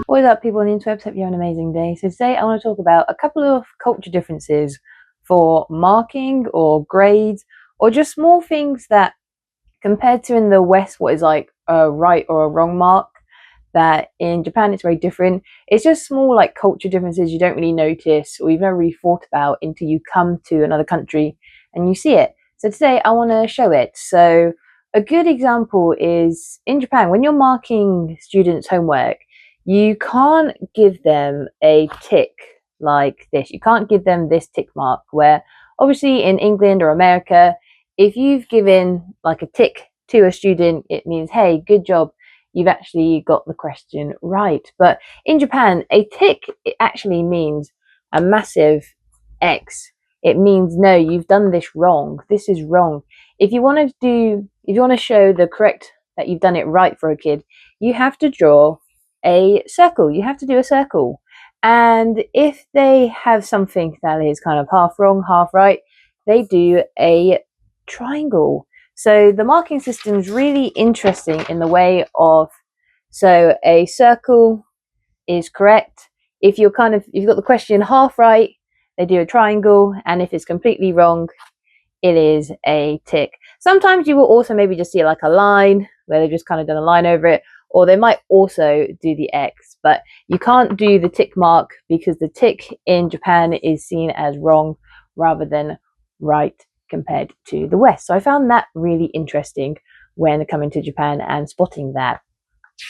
What is up, people on the interwebs? Hope you have an amazing day. So today I want to talk about a couple of culture differences for marking or grades, or just small things that compared to in the West what is like a right or a wrong mark, that in Japan it's very different. It's just small like culture differences you don't really notice or you've never really thought about until you come to another country and you see it. So today I want to show it. So a good example is in Japan, when you're marking students' homework, you can't give them a tick like this. You can't give them this tick mark where obviously in England or America, if you've given like a tick to a student, it means, hey, good job, you've actually got the question right. But in Japan, a tick, it actually means a massive X. It means, no, you've done this wrong. This is wrong. If you want to show the correct, that you've done it right for a kid, you have to draw a circle. You have to do a circle. And if they have something that is kind of half wrong, half right, they do a triangle. So the marking system is really interesting in the way of, so a circle is correct. If you've got the question half right, they do a triangle, and if it's completely wrong, it is a tick. Sometimes you will also maybe just see like a line where they've just kind of done a line over it, or they might also do the X, but you can't do the tick mark because the tick in Japan is seen as wrong rather than right compared to the West. So I found that really interesting when coming to Japan and spotting that.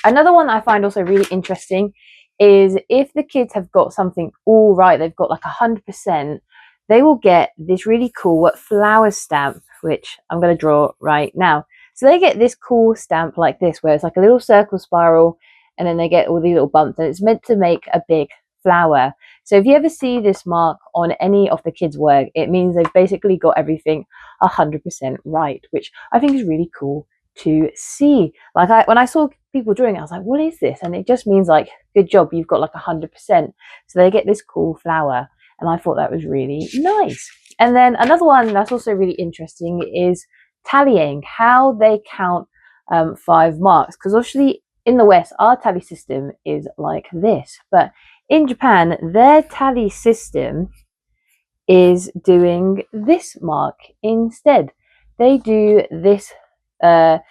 Another one I find also really interesting is if the kids have got something all right, they've got like 100%, they will get this really cool flower stamp, which I'm going to draw right now. So they get this cool stamp like this, where it's like a little circle spiral, and then they get all these little bumps, and it's meant to make a big flower. So if you ever see this mark on any of the kids' work, it means they've basically got everything 100% right, which I think is really cool to see. Like when I saw people drawing it, I was like, what is this? And it just means like, good job, you've got like 100%. So they get this cool flower, and I thought that was really nice. And then another one that's also really interesting is tallying, how they count 5 marks. Because obviously in the West, our tally system is like this, but in Japan, their tally system is doing this mark instead. They do this, I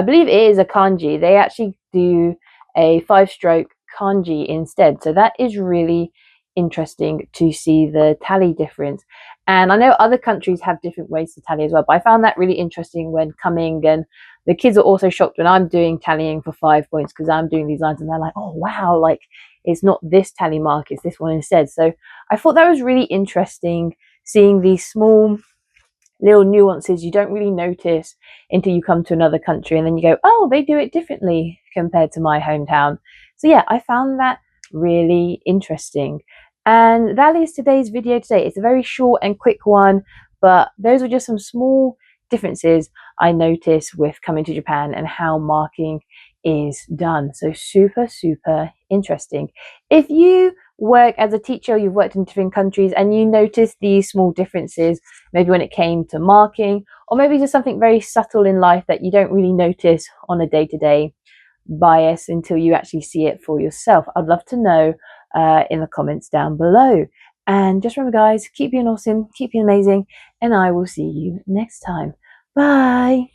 believe it is a kanji. They actually do a 5-stroke kanji instead. So that is really interesting to see the tally difference. And I know other countries have different ways to tally as well, but I found that really interesting when coming, and the kids are also shocked when I'm doing tallying for 5 points because I'm doing these lines, and they're like, oh wow, like it's not this tally mark, it's this one instead. So I thought that was really interesting, seeing these small little nuances you don't really notice until you come to another country, and then you go, oh, they do it differently compared to my hometown. So yeah, I found that really interesting. And that is today's video today. It's a very short and quick one, but those are just some small differences I noticed with coming to Japan and how marking is done. So super, super interesting. If you work as a teacher, you've worked in different countries, and you notice these small differences, maybe when it came to marking, or maybe just something very subtle in life that you don't really notice on a day-to-day bias until you actually see it for yourself, I'd love to know in the comments down below. And just remember, guys, keep being awesome, keep being amazing, and I will see you next time. Bye.